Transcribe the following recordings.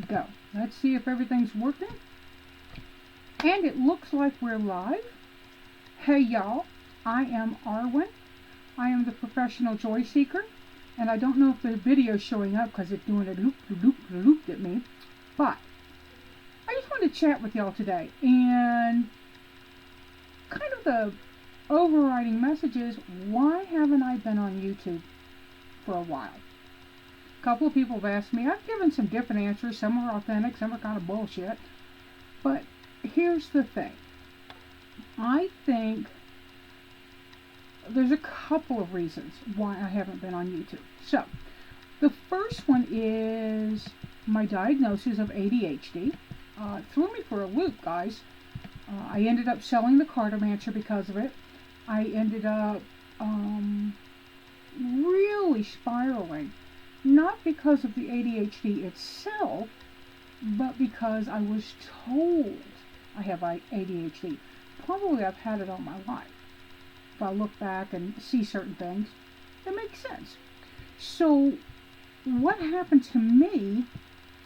go. Let's see if everything's working. And it looks like we're live. Hey y'all, I am Arwen. I am the professional joy seeker. And I don't know if the video's showing up because it's doing a loop at me. But I just wanted to chat with y'all today. And kind of the overriding message is, why haven't I been on YouTube for a while? A couple of people have asked me. I've given some different answers. Some are authentic, some are kind of bullshit. But here's the thing. I think there's a couple of reasons why I haven't been on YouTube. So, the first one is my diagnosis of ADHD. Threw me for a loop, guys. I ended up selling the Cartomancer because of it. I ended up really spiraling. Not because of the ADHD itself, but because I was told I have ADHD. Probably I've had it all my life. If I look back and see certain things, it makes sense. So what happened to me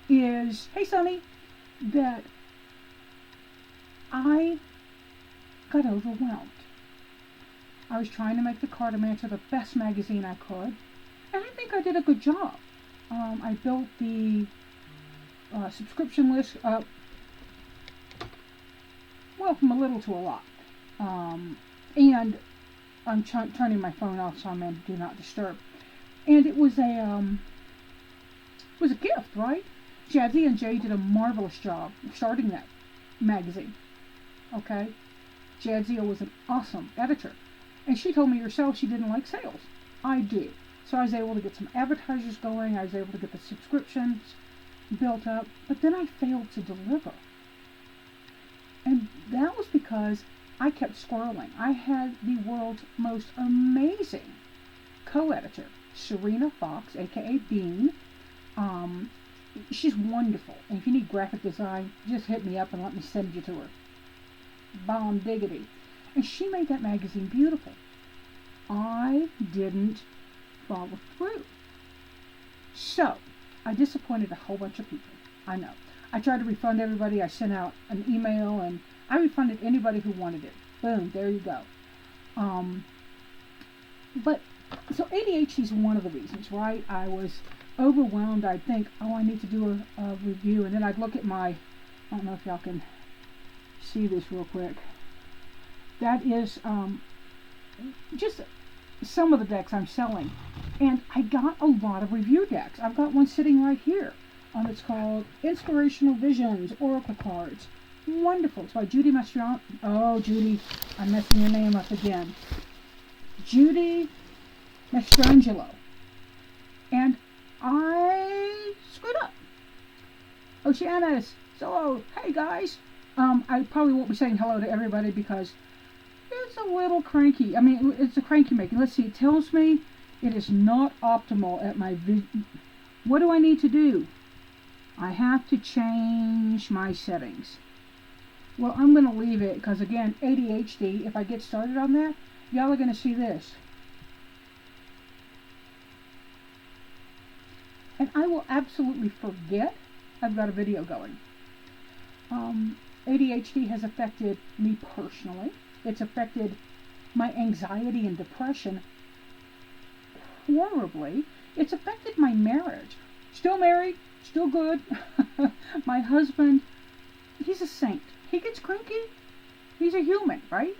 is, hey Sonny, that I got overwhelmed. I was trying to make the Cartomancer the best magazine I could, and I think I did a good job. I built the subscription list up, well, from a little to a lot. And I'm turning my phone off, so I'm in Do Not Disturb. And it was a gift, right? Adhd and Jay did a marvelous job starting that magazine. Okay? Adhd was an awesome editor. And she told me herself she didn't like sales. I do. So I was able to get some advertisers going. I was able to get the subscriptions built up. But then I failed to deliver. And that was because I kept squirreling. I had the world's most amazing co-editor, Serena Fox, aka Bean. She's wonderful. And if you need graphic design, just hit me up and let me send you to her. Bomb diggity. And she made that magazine beautiful. I didn't follow through. So, I disappointed a whole bunch of people. I know. I tried to refund everybody. I sent out an email and I refunded anybody who wanted it. Boom, there you go. But, so ADHD is one of the reasons, right? I was overwhelmed. I'd think, oh, I need to do a review. And then I'd look at my, I don't know if y'all can see this real quick. That is just some of the decks I'm selling. And I got a lot of review decks. I've got one sitting right here. It's called Inspirational Visions Oracle Cards. Wonderful. It's by Judy Mastrangelo. Oh, Judy, I'm messing your name up again. Judy Mastrangelo. And I screwed up. Oceanus. So, hey guys. I probably won't be saying hello to everybody because it's a little cranky. I mean, it's a cranky making. Let's see. It tells me it is not optimal at my What do I need to do? I have to change my settings. Well, I'm going to leave it because, again, ADHD, if I get started on that, y'all are going to see this. And I will absolutely forget I've got a video going. ADHD has affected me personally. It's affected my anxiety and depression horribly. It's affected my marriage. Still married, still good. My husband, he's a saint. He gets cranky. He's a human, right?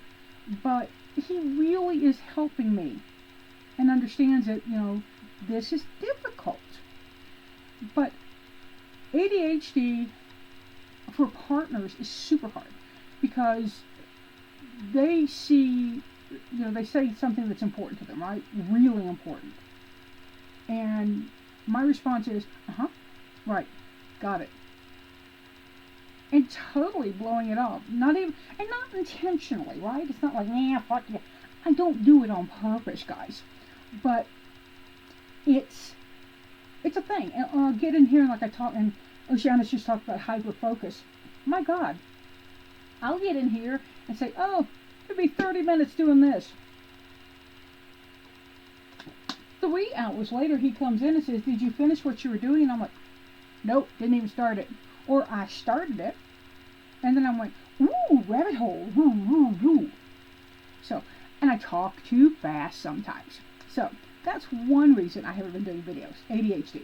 But he really is helping me and understands that, you know, this is difficult. But ADHD for partners is super hard because they see, you know, they say something that's important to them, right? Really important. And my response is, right, got it. And totally blowing it off. Not even, and not intentionally, right? It's not like, fuck you. I don't do it on purpose, guys. But it's a thing. And I'll get in here and like I talk, and Oceanus just talked about hyper-focus. My God. I'll get in here and say, oh, it'll be 30 minutes doing this. 3 hours later, he comes in and says, did you finish what you were doing? And I'm like, Nope, didn't even start it. Or I started it, and then I went, ooh, rabbit hole, woo, woo, woo. So, and I talk too fast sometimes. So, that's one reason I haven't been doing videos, ADHD.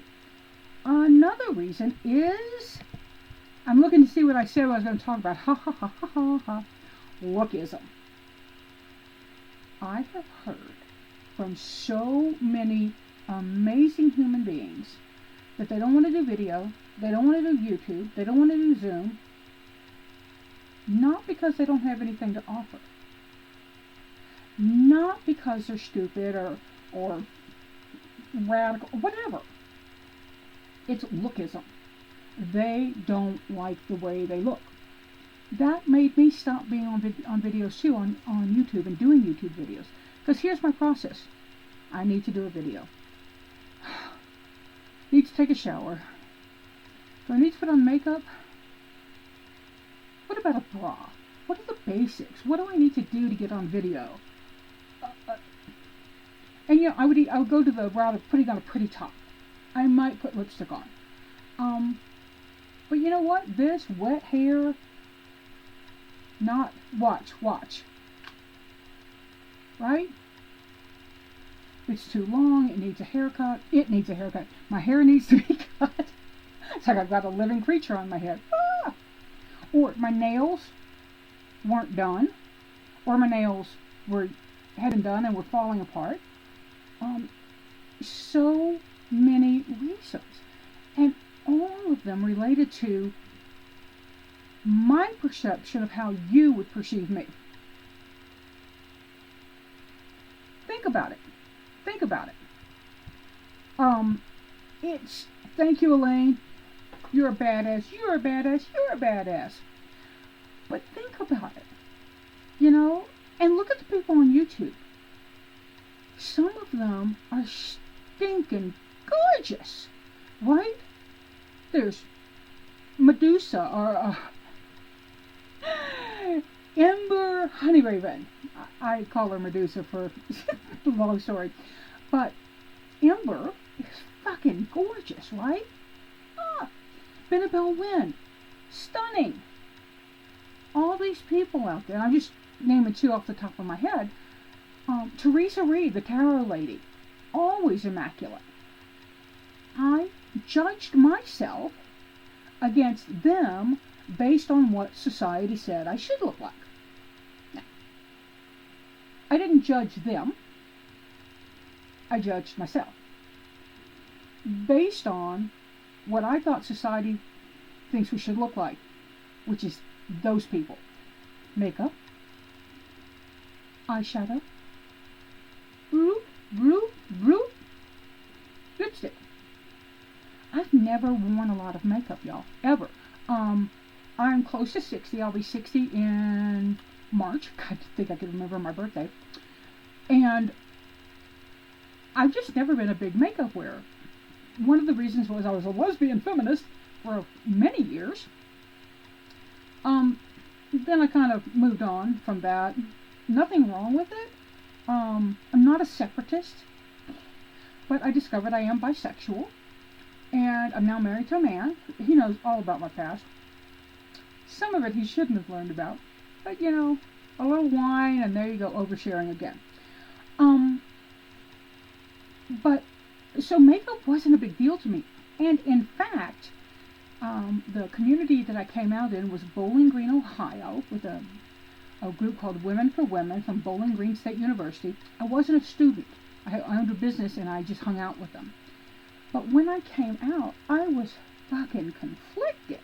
Another reason is, I'm looking to see what I said I was going to talk about. Ha ha ha ha ha ha. Lookism. I have heard from so many amazing human beings that they don't want to do video, they don't want to do YouTube, they don't want to do Zoom, not because they don't have anything to offer, not because they're stupid or radical, whatever. It's lookism. They don't like the way they look. That made me stop being on videos too, on YouTube and doing YouTube videos. Because here's my process. I need to do a video. Need to take a shower. Do I need to put on makeup? What about a bra? What are the basics? What do I need to do to get on video? And you know, I would go to the route of putting on a pretty top. I might put lipstick on. But you know what? This wet hair, not watch. Right? It's too long. It needs a haircut. It needs a haircut. My hair needs to be cut. It's like I've got a living creature on my head. Ah! Or my nails weren't done. Or my nails had been done and were falling apart. So many reasons. And all of them related to my perception of how you would perceive me. Think about it. It's, thank you, Elaine. You're a badass. But think about it. You know? And look at the people on YouTube. Some of them are stinking gorgeous. Right? There's Medusa or Ember Honeyraven. I call her Medusa for the long story. But Ember is fucking gorgeous, right? Benabelle Wynn. Stunning. All these people out there. I'm just naming two off the top of my head. Teresa Reed, the tarot lady. Always immaculate. I judged myself against them based on what society said I should look like. Now, I didn't judge them. I judged myself based on what I thought society thinks we should look like, which is those people. Makeup, eyeshadow, lipstick. I've never worn a lot of makeup, y'all, ever. I'm close to 60. I'll be 60 in March. I think I can remember my birthday. And I've just never been a big makeup wearer. One of the reasons was I was a lesbian feminist for many years. Then I kind of moved on from that. Nothing wrong with it. I'm not a separatist, but I discovered I am bisexual, and I'm now married to a man. He knows all about my past. Some of it he shouldn't have learned about, but you know, a little wine and there you go, oversharing again. But so makeup wasn't a big deal to me, and in fact, the community that I came out in was Bowling Green, Ohio, with a group called Women for Women from Bowling Green State University. I wasn't a student. I owned a business and I just hung out with them. But when I came out, I was fucking conflicted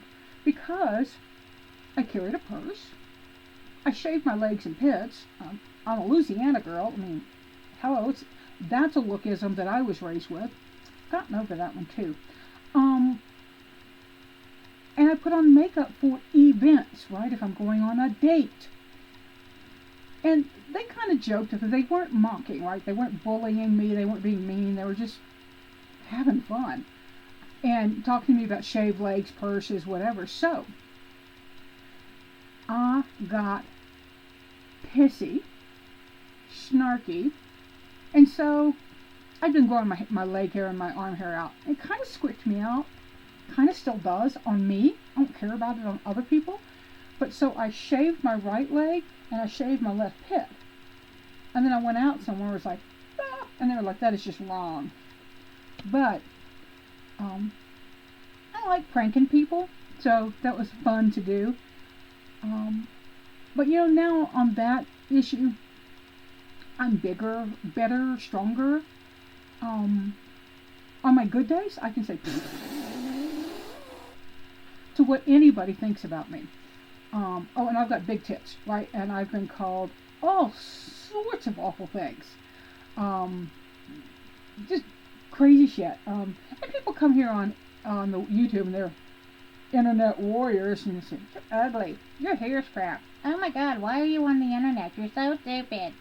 because I carried a purse. I shaved my legs and pits. I'm a Louisiana girl. I mean, hello, that's a lookism that I was raised with. Gotten over that one too. And I put on makeup for events, right? If I'm going on a date. And they kind of joked because they weren't mocking, right? They weren't bullying me. They weren't being mean. They were just having fun and talking to me about shaved legs, purses, whatever. So I got pissy, snarky, and so I've been growing my leg hair and my arm hair out. It kind of squicked me out, kind of still does on me. I don't care about it on other people. But so I shaved my right leg and I shaved my left hip. And then I went out somewhere and was like, ah, and they were like, that is just wrong. But I like pranking people, so that was fun to do. But now on that issue, I'm bigger, better, stronger. On my good days, I can say to what anybody thinks about me. Oh, and I've got big tits, right? And I've been called all sorts of awful things. Just crazy shit. And people come here on the YouTube and they're internet warriors and they say, you're ugly, your hair's crap. Oh my god, why are you on the internet? You're so stupid.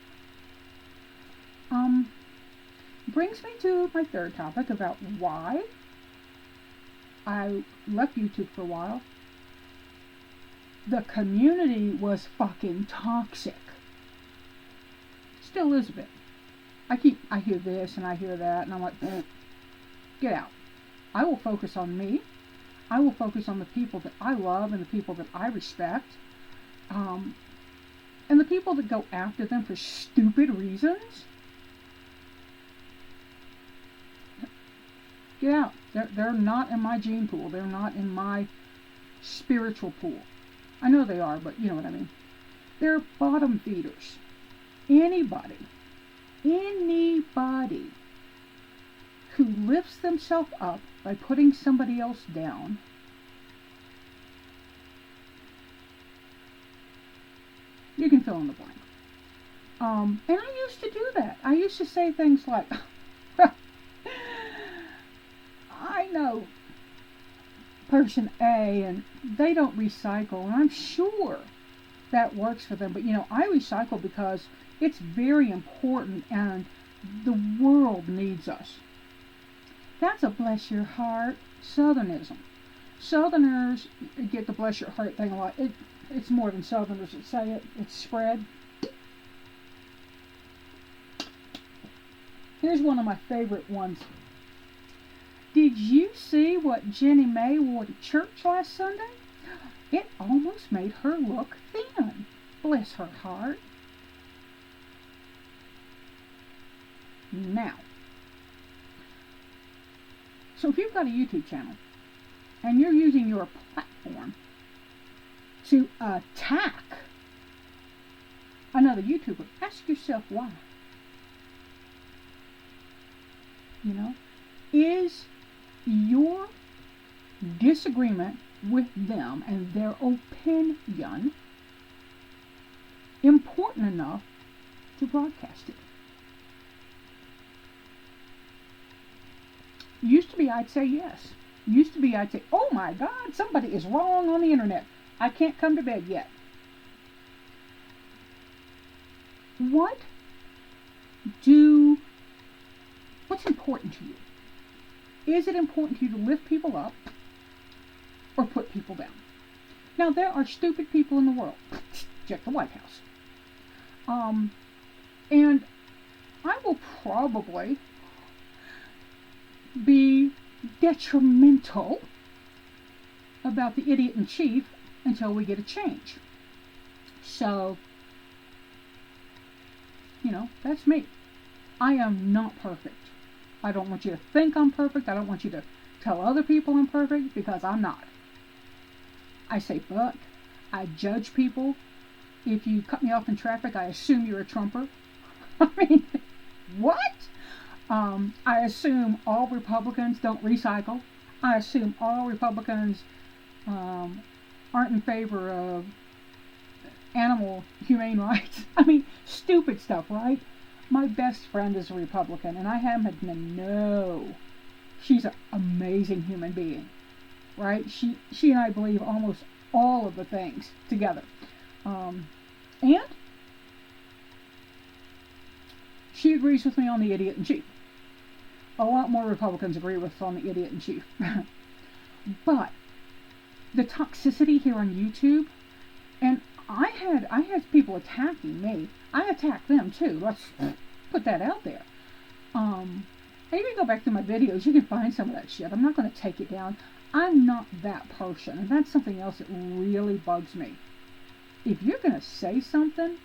Brings me to my third topic about why I left YouTube for a while. The community was fucking toxic. Still is a bit. I hear this and I hear that and I'm like, get out. I will focus on me. I will focus on the people that I love and the people that I respect. And the people that go after them for stupid reasons, get out. They're not in my gene pool. They're not in my spiritual pool. I know they are, but you know what I mean. They're bottom feeders. Anybody who lifts themselves up by putting somebody else down, you can fill in the blank. And I used to do that. I used to say things like, I know person A and they don't recycle, and I'm sure that works for them, but I recycle because it's very important and the world needs us. That's a bless your heart Southernism. Southerners get the bless your heart thing a lot. It's more than Southerners that say it. It's spread. Here's one of my favorite ones. Did you see what Jenny May wore to church last Sunday? It almost made her look thin. Bless her heart. Now, so if you've got a YouTube channel and you're using your platform to attack another YouTuber, ask yourself why. Is your disagreement with them and their opinion important enough to broadcast it? Used to be I'd say yes. Used to be I'd say, oh my God, somebody is wrong on the internet. I can't come to bed yet. What's important to you? Is it important to you to lift people up or put people down? Now, there are stupid people in the world. Check the White House. And I will probably be detrimental about the idiot in chief until we get a change. So, that's me. I am not perfect. I don't want you to think I'm perfect. I don't want you to tell other people I'm perfect, because I'm not. I say fuck. I judge people. If you cut me off in traffic, I assume you're a Trumper. I mean, what? I assume all Republicans don't recycle. I assume all Republicans aren't in favor of animal humane rights. I mean, stupid stuff, right? My best friend is a Republican, and I happen to know she's an amazing human being, right? She and I believe almost all of the things together. And she agrees with me on the idiot in chief. A lot more Republicans agree with us on the idiot in chief. But the toxicity here on YouTube, and I had people attacking me. I attack them too. Let's put that out there. And you can go back to my videos. You can find some of that shit. I'm not going to take it down. I'm not that person, and that's something else that really bugs me. If you're going to say something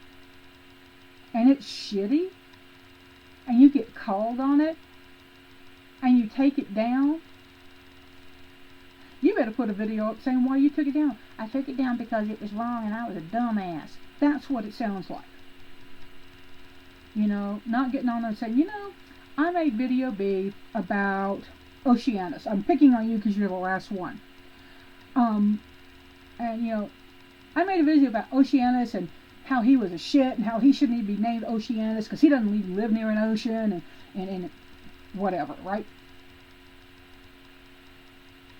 and it's shitty and you get called on it and you take it down, you better put a video up saying why you took it down. I took it down because it was wrong and I was a dumbass. That's what it sounds like. You know, not getting on there and saying, you know, I made video B about Oceanus. I'm picking on you because you're the last one. And, you know, I made a video about Oceanus and how he was a shit and how he shouldn't even be named Oceanus because he doesn't even live near an ocean and whatever, right?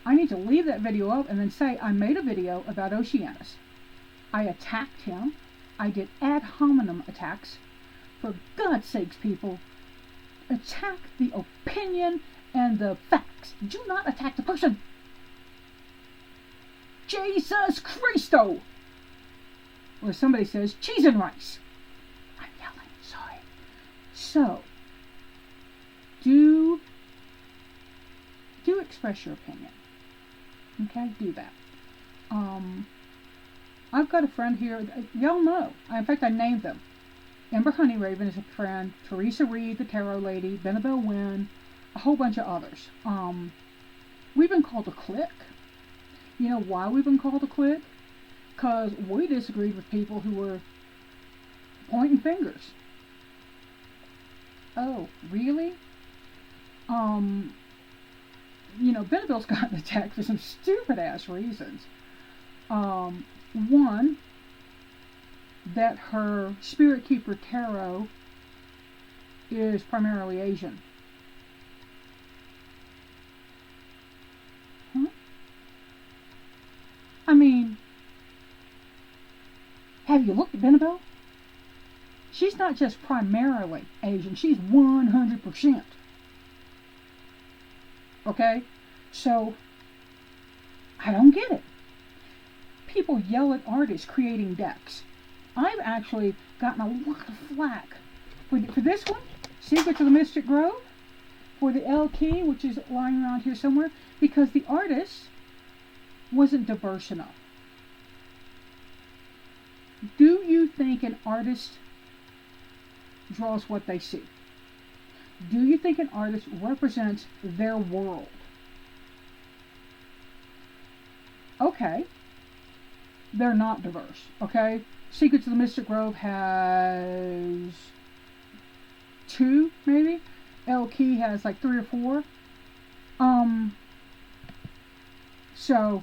I need to leave that video up and then say I made a video about Oceanus. I attacked him. I did ad hominem attacks. For God's sakes, people, attack the opinion and the facts. Do not attack the person. Jesus Christo! Or somebody says, cheese and rice. I'm yelling, sorry. So, do express your opinion. Okay, do that. I've got a friend here, y'all know. In fact, I named them. Ember Honeyraven is a friend. Teresa Reed, the tarot lady. Benabelle Wynn. A whole bunch of others. We've been called a clique. You know why we've been called a clique? Because we disagreed with people who were pointing fingers. Oh, really? You know, Benabelle's gotten attacked for some stupid ass reasons. One, that her Spirit Keeper Tarot is primarily Asian. Huh? I mean, have you looked at Benabelle? She's not just primarily Asian, she's 100%. Okay? So, I don't get it. People yell at artists creating decks. I've actually gotten a lot of flack for this one, Secrets of the Mystic Grove, for the L key, which is lying around here somewhere, because the artist wasn't diverse enough. Do you think an artist draws what they see? Do you think an artist represents their world? Okay. They're not diverse, okay? Secrets of the Mystic Grove has 2, maybe? L Key has like 3 or 4. So,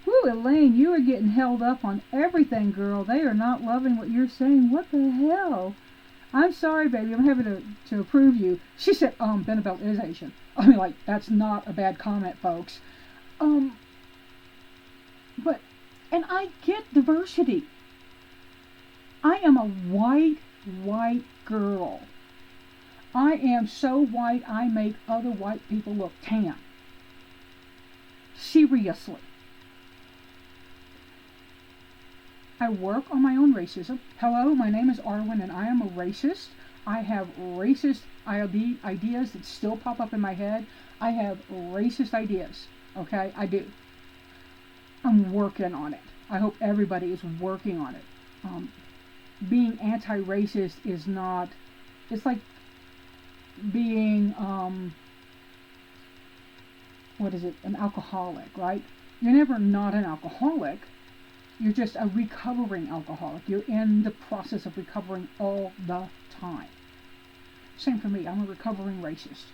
whoo, Elaine, you are getting held up on everything, girl. They are not loving what you're saying. What the hell? I'm sorry, baby. I'm having to approve you. She said, Benabelle is Asian. I mean, like, that's not a bad comment, folks. But, and I get diversity. I am a white girl. I am so white, I make other white people look tan. Seriously. I work on my own racism. Hello, my name is Arwen and I am a racist. I have racist ideas that still pop up in my head. I have racist ideas. Okay, I do. I'm working on it. I hope everybody is working on it. Being anti-racist is not, it's like being, an alcoholic, right? You're never not an alcoholic. You're just a recovering alcoholic. You're in the process of recovering all the time. Same for me. I'm a recovering racist.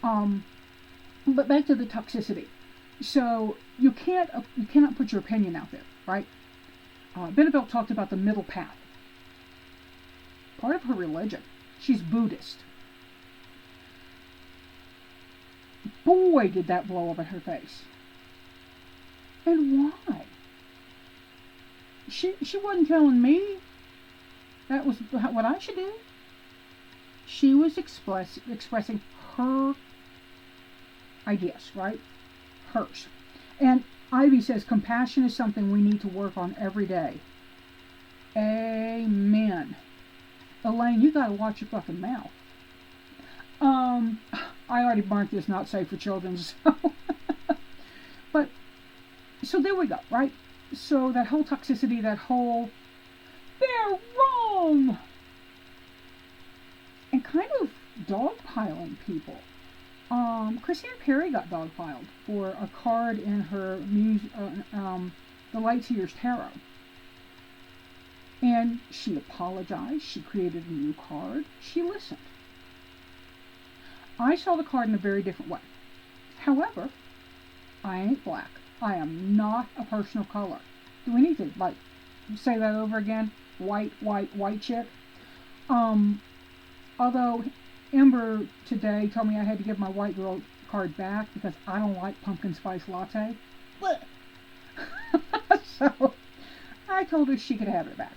But back to the toxicity. So you cannot put your opinion out there, right? Benabelle talked about the middle path. Part of her religion. She's Buddhist. Boy, did that blow up in her face. And why? She wasn't telling me that was what I should do. She was expressing her ideas, right? Hers. And Ivy says compassion is something we need to work on every day. Amen. Elaine, you gotta watch your fucking mouth. I already marked this not safe for children, so But, so there we go, right? So that whole toxicity, that whole, they're wrong! And kind of dogpiling people. Christina Perry got dogpiled for a card in her The Light Seer's Tarot. And she apologized. She created a new card. She listened. I saw the card in a very different way. However, I ain't black. I am not a person of color. Do we need to, like, say that over again? White chick. Although Ember today told me I had to give my white girl card back because I don't like pumpkin spice latte. So I told her she could have it back.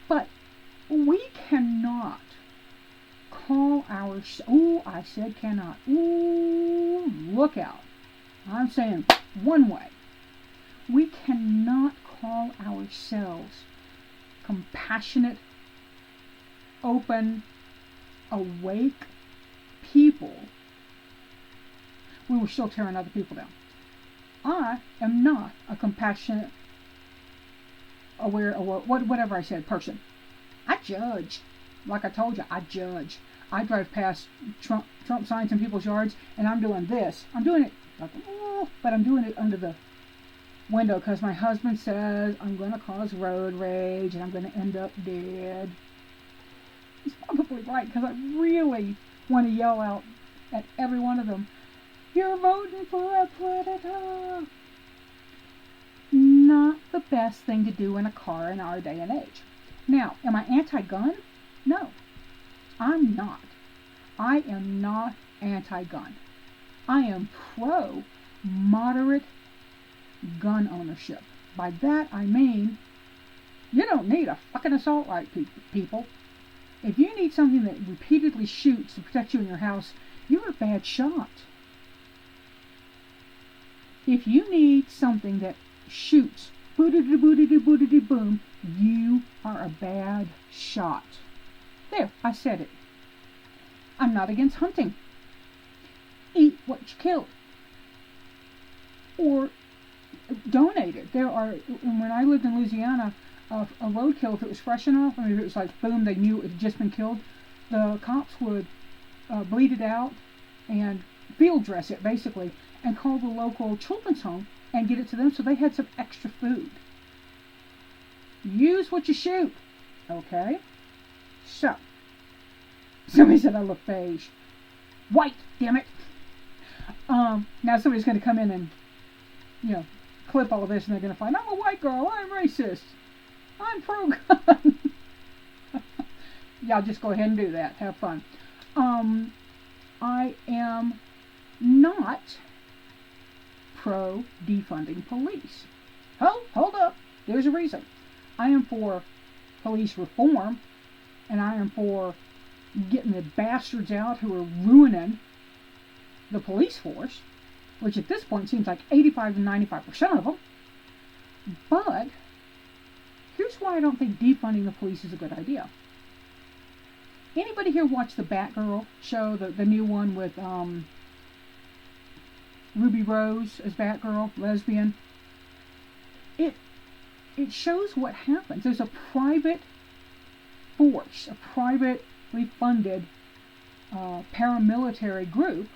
But we cannot call I said cannot. Ooh, look out. I'm saying one way. We cannot call ourselves compassionate, open, awake people. We were still tearing other people down. I am not a compassionate, aware, whatever I said, person. I judge. Like I told you, I judge. I drive past Trump signs in people's yards, and I'm doing this. I'm doing it, like, but I'm doing it under the window because my husband says I'm going to cause road rage and I'm going to end up dead. He's probably right, because I really want to yell out at every one of them, "You're voting for a predator!" Not the best thing to do in a car in our day and age. Now, am I anti-gun? No, I'm not. I am not anti-gun. I am pro-moderate gun ownership. By that I mean, you don't need a fucking assault rifle, people. If you need something that repeatedly shoots to protect you in your house, you're a bad shot. If you need something that shoots, boom, you are a bad shot. There, I said it. I'm not against hunting. Eat what you killed. Or donate it. When I lived in Louisiana, a roadkill, if it was fresh enough, if it was like, boom, they knew it had just been killed, the cops would bleed it out and field dress it, basically, and call the local children's home and get it to them so they had some extra food. Use what you shoot. Okay? So, somebody said I look beige. White, damn it. Now somebody's going to come in and, clip all of this, and they're going to find, I'm a white girl, I'm racist, I'm pro-gun. Y'all just go ahead and do that. Have fun. I am not pro-defunding police. Hold up. There's a reason. I am for police reform, and I am for getting the bastards out who are ruining the police force, which at this point seems like 85 to 95% of them. But here's why I don't think defunding the police is a good idea. Anybody here watch the Batgirl show, the new one with Ruby Rose as Batgirl, lesbian? It shows what happens. There's a private force, a privately funded paramilitary group,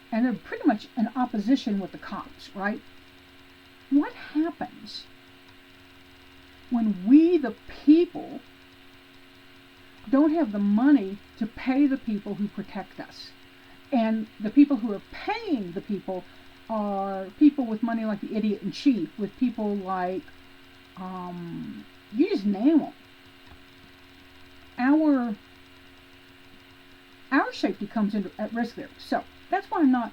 and they're pretty much in opposition with the cops, right? What happens when we, the people, don't have the money to pay the people who protect us? And the people who are paying the people are people with money like the idiot in chief, with people like, you just name them. Our safety comes at risk there. So that's why I'm not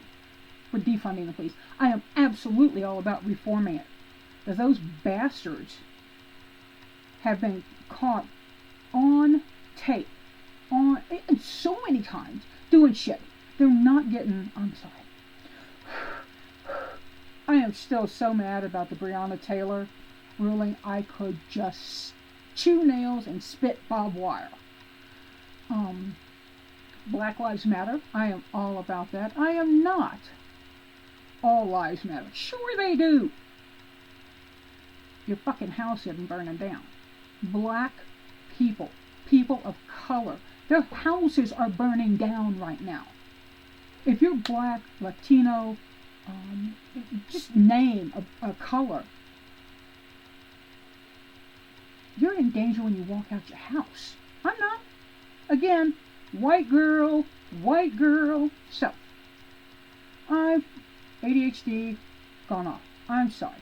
for defunding the police. I am absolutely all about reforming it, because those bastards have been caught on tape, and so many times doing shit. They're not getting. I'm sorry. I am still so mad about the Breonna Taylor ruling. I could just chew nails and spit barbed wire. Black Lives Matter. I am all about that. I am not all lives matter. Sure they do. Your fucking house isn't burning down. Black people, people of color, their houses are burning down right now. If you're black, Latino, just name a color, you're in danger when you walk out your house. I'm not. Again, white girl. So, I've ADHD gone off. I'm sorry.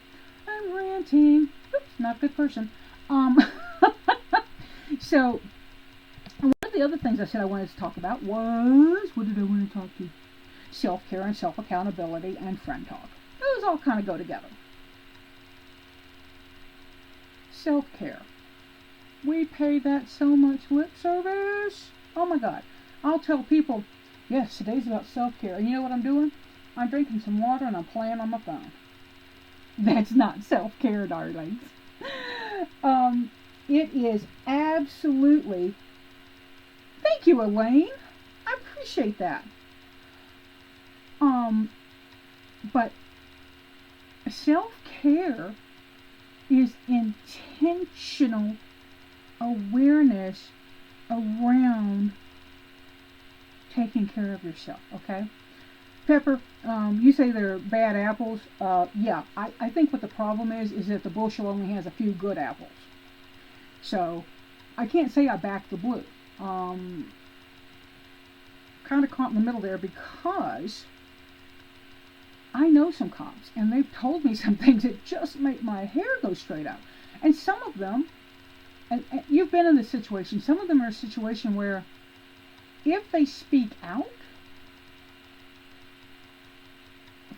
I'm ranting. Oops, not a good person. So, one of the other things I said I wanted to talk about was, what did I want to talk to? Self-care and self-accountability and friend talk. Those all kind of go together. Self-care. We pay that so much lip service. Oh my God. I'll tell people, yes, today's about self-care. And you know what I'm doing? I'm drinking some water and I'm playing on my phone. That's not self-care, darlings. It is absolutely... Thank you, Elaine. I appreciate that. But self-care is intentional awareness around taking care of yourself, okay? Pepper, you say they're bad apples. Yeah, I think what the problem is that the bushel only has a few good apples. So, I can't say I back the blue. Kind of caught in the middle there because I know some cops, and they've told me some things that just make my hair go straight up. And some of them, and you've been in this situation, some of them are a situation where if they speak out,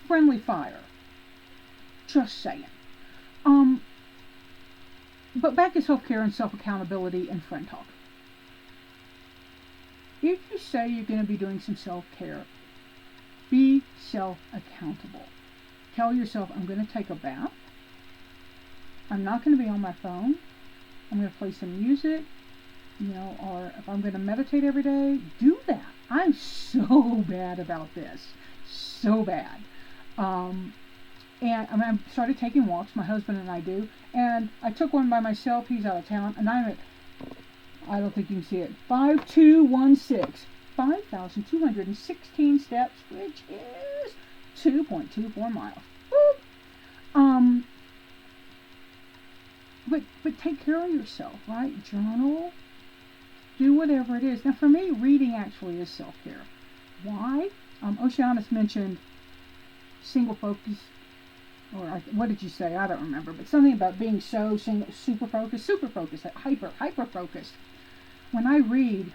friendly fire. Just saying. But back to self-care and self-accountability and friend talk. If you say you're going to be doing some self-care, be self-accountable. Tell yourself, I'm going to take a bath. I'm not going to be on my phone. I'm going to play some music. Or if I'm going to meditate every day, do that. I'm so bad about this. So bad. And I started taking walks, my husband and I do, and I took one by myself, he's out of town, and I'm at, I don't think you can see it, 5216, 5,216 steps, which is 2.24 miles. Woo! But take care of yourself, right? Journal, do whatever it is. Now for me, reading actually is self-care. Why? Oceanus mentioned single focus, or what did you say? I don't remember, but something about being so super focused, hyper focused. When I read,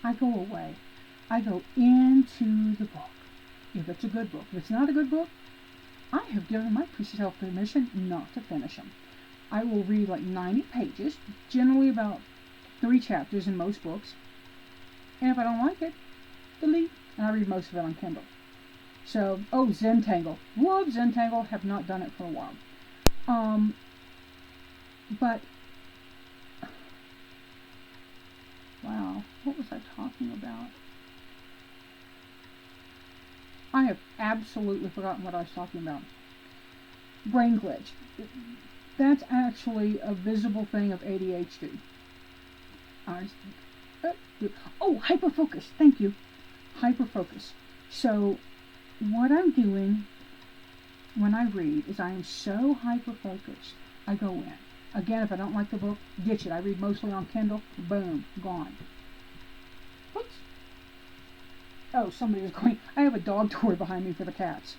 I go away. I go into the book. If it's a good book. If it's not a good book, I have given myself permission not to finish them. I will read like 90 pages, generally about 3 chapters in most books, and if I don't like it, delete, and I read most of it on Kindle. So, Zentangle. Love Zentangle. Have not done it for a while. But, wow, what was I talking about? I have absolutely forgotten what I was talking about. Brain glitch. That's actually a visible thing of ADHD. Hyperfocus. Thank you. Hyperfocus. So, what I'm doing when I read is I am so hyper-focused, I go in. Again, if I don't like the book, ditch it. I read mostly on Kindle. Boom. Gone. Oops. Oh, somebody was going... I have a dog toy behind me for the cats.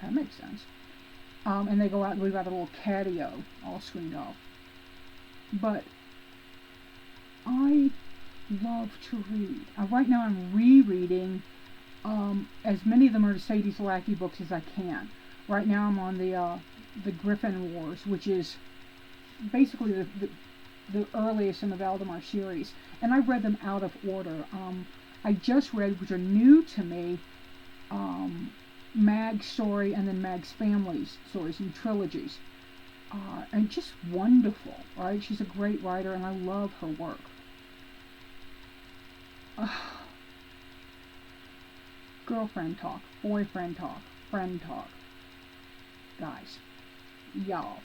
That makes sense. And they go out and leave out a little catio all screened off. But I love to read. Right now I'm rereading as many of them are Sadie's Lackey books as I can. Right now I'm on the Griffin Wars, which is basically the earliest in the Valdemar series. And I read them out of order. I just read, which are new to me, Mag's story and then Mag's family's stories in trilogies. And just wonderful, right? She's a great writer and I love her work. girlfriend talk, boyfriend talk, friend talk. Guys, y'all,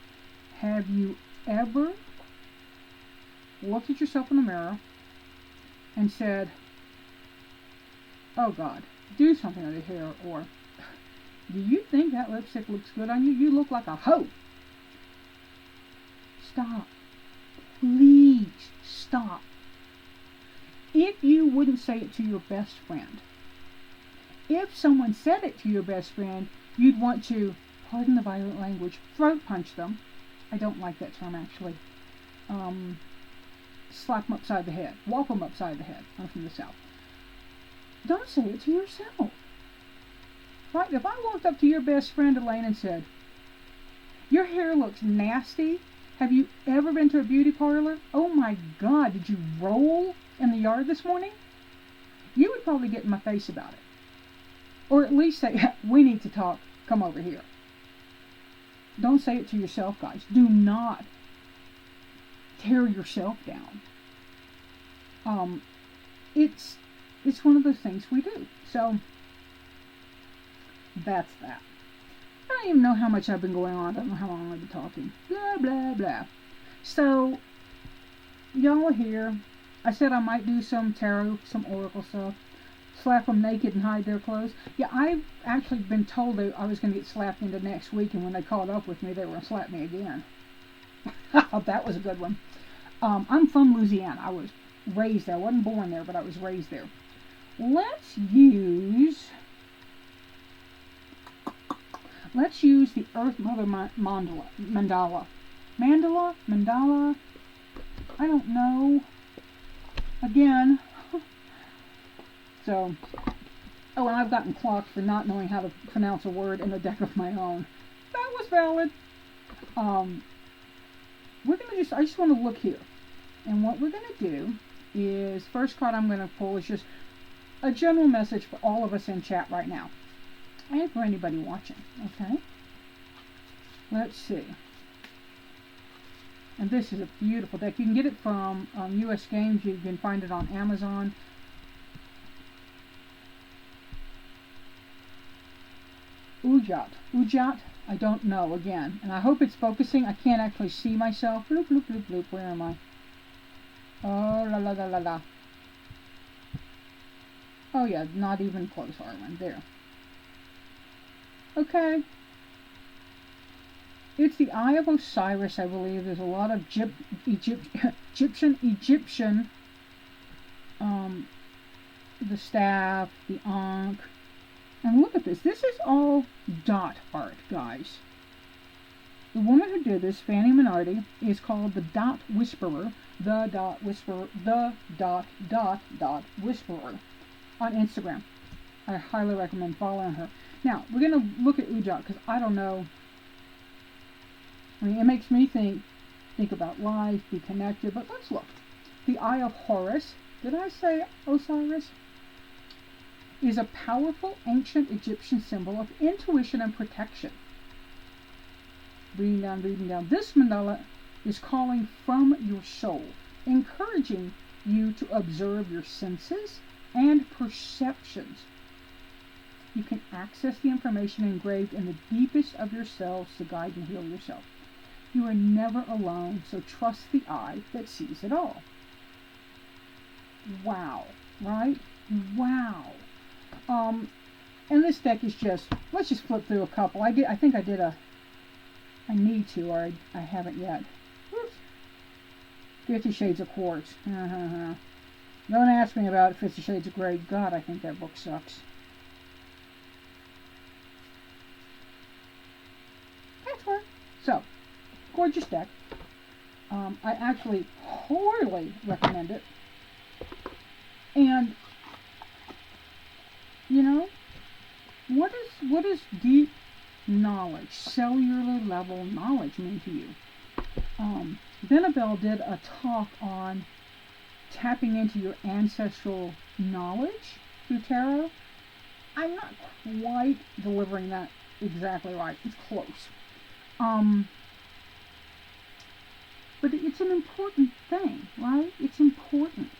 have you ever looked at yourself in the mirror and said, oh God, do something with your hair, or do you think that lipstick looks good on you? You look like a hoe. Stop. Please stop. If you wouldn't say it to your best friend, if someone said it to your best friend, you'd want to, pardon the violent language, throat punch them. I don't like that term, actually. Slap them upside the head. Whop them upside the head. I'm from the South. Don't say it to yourself. Right? If I walked up to your best friend, Elaine, and said, your hair looks nasty. Have you ever been to a beauty parlor? Oh my God, did you roll in the yard this morning? You would probably get in my face about it. Or at least say, we need to talk. Come over here. Don't say it to yourself, guys. Do not tear yourself down. It's one of those things we do. So that's that. I don't even know how much I've been going on. I don't know how long I've been talking. Blah, blah, blah. So, y'all are here. I said I might do some tarot, some oracle stuff. Slap them naked and hide their clothes. Yeah, I've actually been told that I was going to get slapped into next week, and when they caught up with me, they were going to slap me again. That was a good one. I'm from Louisiana. I was raised there. I wasn't born there, but I was raised there. Let's use the Earth Mother mandala. Mandala? I don't know. Again. So, oh, and I've gotten clocked for not knowing how to pronounce a word in a deck of my own. That was valid. I just want to look here. And what we're going to do is, first card I'm going to pull is just a general message for all of us in chat right now. And for anybody watching, okay? Let's see. And this is a beautiful deck. You can get it from US Games. You can find it on Amazon. Adhd. I don't know, again. And I hope it's focusing. I can't actually see myself. Bloop, bloop, bloop, bloop. Where am I? Oh, la, la, la, la, la. Oh, yeah, not even close, Arwen. There. Okay. It's the Eye of Osiris, I believe. There's a lot of Egyptian, the staff, the ankh. And look at this. This is all dot art, guys. The woman who did this, Fanny Minardi, is called the Dot Whisperer. The Dot Whisperer. The dot Whisperer on Instagram. I highly recommend following her. Now, we're going to look at Adhd because I don't know. I mean, it makes me think about life, be connected, but let's look. The Eye of Horus, did I say Osiris? Is a powerful ancient Egyptian symbol of intuition and protection. Reading down. This mandala is calling from your soul, encouraging you to observe your senses and perceptions. You can access the information engraved in the deepest of yourselves to guide and heal yourself. You are never alone, so trust the eye that sees it all. Wow, right? Wow. And this deck is just, let's just flip through a couple. I need to, or I haven't yet. 50 Shades of Quartz. Don't ask me about 50 Shades of Grey. God, I think that book sucks. That's right. So, gorgeous deck. I actually wholly recommend it. And, you know, what is deep knowledge, cellular level knowledge mean to you? Benabel did a talk on tapping into your ancestral knowledge through tarot. I'm not quite delivering that exactly right. It's close. But it's an important thing, right? It's important.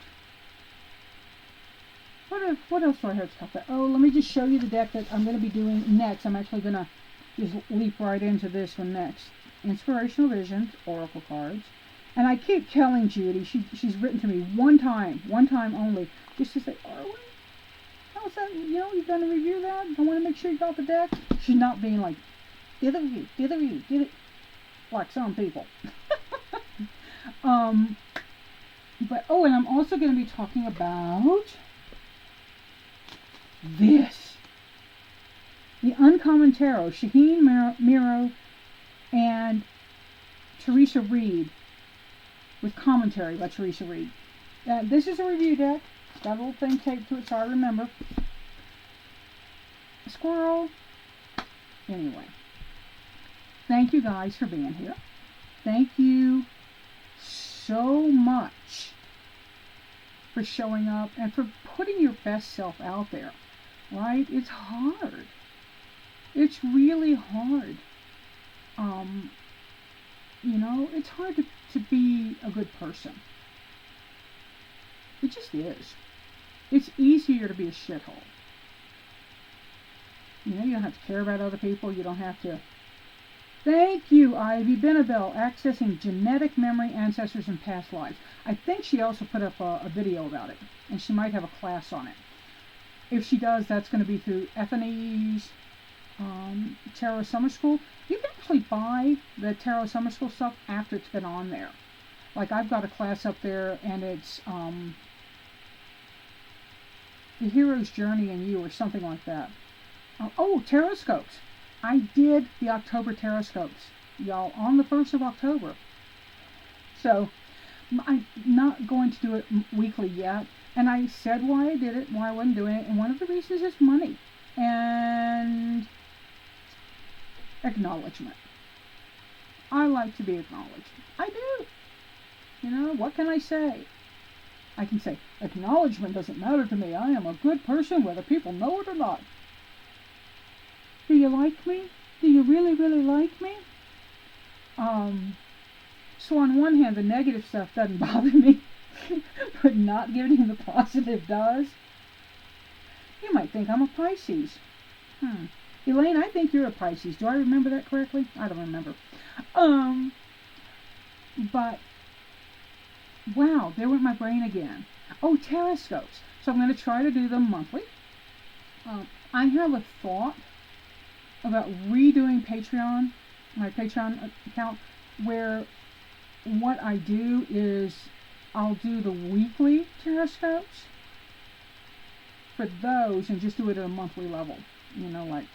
What else do I have to talk about? Oh, let me just show you the deck that I'm going to be doing next. I'm actually going to just leap right into this one next. Inspirational Visions, Oracle cards. And I keep telling Judy, she's written to me one time only, just to say, Arwen, how's that? You know, you've done a review of that? I want to make sure you got the deck. She's not being like, do the review, like some people. But, oh, and I'm also going to be talking about this. The Uncommon Tarot, Shaheen Miro and Teresa Reed, with commentary by Teresa Reed. This is a review deck. Got a little thing taped to it so I remember. Squirrel. Anyway. Thank you guys for being here. Thank you so much for showing up and for putting your best self out there. Right? It's hard. It's really hard. You know, it's hard to be a good person. It just is. It's easier to be a shithole. You know, you don't have to care about other people. You don't have to... Thank you, Ivy Benabel, accessing genetic memory, ancestors, and past lives. I think she also put up a video about it, and she might have a class on it. If she does, that's going to be through F&E's Tarot Summer School. You can actually buy the Tarot Summer School stuff after it's been on there. Like, I've got a class up there, and it's The Hero's Journey in You, or something like that. Oh, Tarot Scopes. I did the October Tarot Scopes, y'all, on the 1st of October. So, I'm not going to do it weekly yet. And I said why I did it, why I wasn't doing it. And one of the reasons is money. And acknowledgement. I like to be acknowledged. I do. You know, what can I say? I can say, acknowledgement doesn't matter to me. I am a good person whether people know it or not. Do you like me? Do you really, really like me? So on one hand, the negative stuff doesn't bother me, but not giving the positive does. You might think I'm a Pisces. Elaine, I think you're a Pisces. Do I remember that correctly? I don't remember. But, wow, there went my brain again. Oh, Tarot Scopes. So I'm going to try to do them monthly. I have a thought about redoing Patreon, my Patreon account, where what I do is I'll do the weekly Tarot Scopes for those and just do it at a monthly level. You know, like,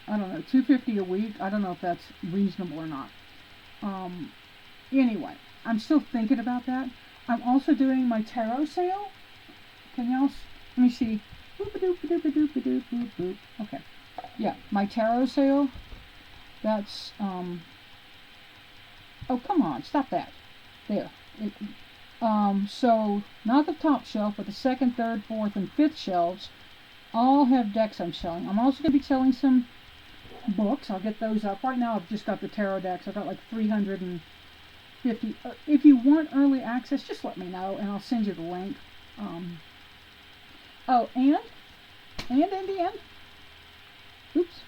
I don't know, $2.50 a week. I don't know if that's reasonable or not. Anyway, I'm still thinking about that. I'm also doing my tarot sale. Can y'all, let me see. Boop-a-doop-a-doop-a-doop-a-doop-a-doop. Okay. Yeah, my tarot sale. That's, oh, come on, stop that. There. So, not the top shelf, but the second, third, fourth, and fifth shelves all have decks I'm selling. I'm also going to be selling some books. I'll get those up. Right now, I've just got the tarot decks. I've got like 350. If you want early access, just let me know, and I'll send you the link. Oh, and in the end, oops,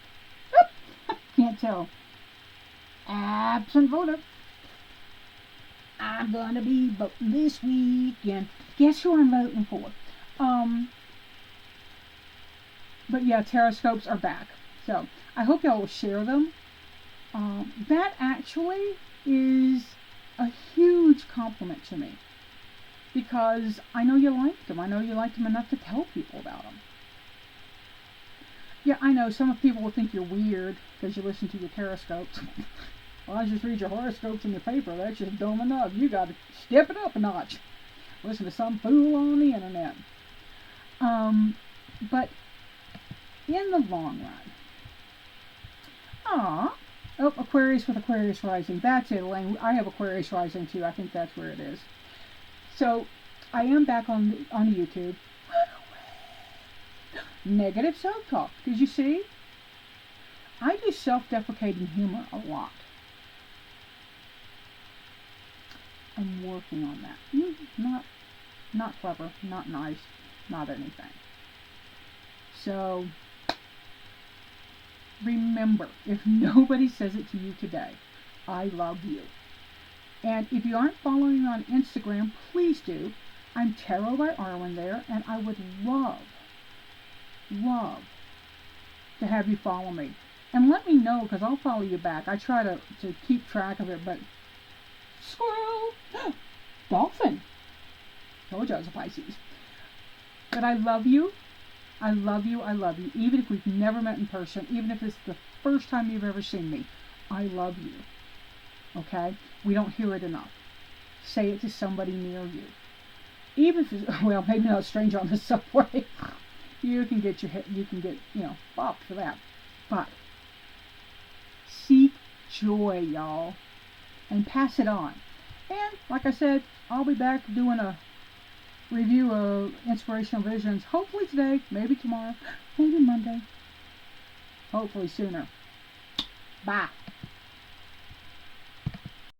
can't tell. Absent voter. I'm gonna be voting this weekend. Guess who I'm voting for? But yeah, Tarot Scopes are back. So I hope y'all will share them. That actually is a huge compliment to me, because I know you liked them. I know you liked them enough to tell people about them. Yeah, I know some people will think you're weird because you listen to your Tarot Scopes. Well, I just read your horoscopes in the paper. That's just dumb enough. You got to step it up a notch. Listen to some fool on the internet. But in the long run, oh, Aquarius with Aquarius Rising. That's it, Elaine. I have Aquarius Rising too. I think that's where it is. So I am back on YouTube. Negative self-talk. Did you see? I do self-deprecating humor a lot. I'm working on that. Not clever, not nice, not anything. So remember, if nobody says it to you today, I love you. And if you aren't following me on Instagram, please do. I'm Tarot by Arwen there, and I would love to have you follow me. And let me know, because I'll follow you back. I try to keep track of it, but squirrel, dolphin. Told you I was a Pisces. But I love you. I love you. I love you. Even if we've never met in person, even if it's the first time you've ever seen me, I love you. Okay? We don't hear it enough. Say it to somebody near you. Even if it's, well, maybe not a stranger on the subway. You can get bopped for that. But seek joy, y'all, and pass it on. And like I said, I'll be back doing a review of Inspirational Visions, hopefully today, maybe tomorrow, maybe Monday, hopefully sooner. Bye.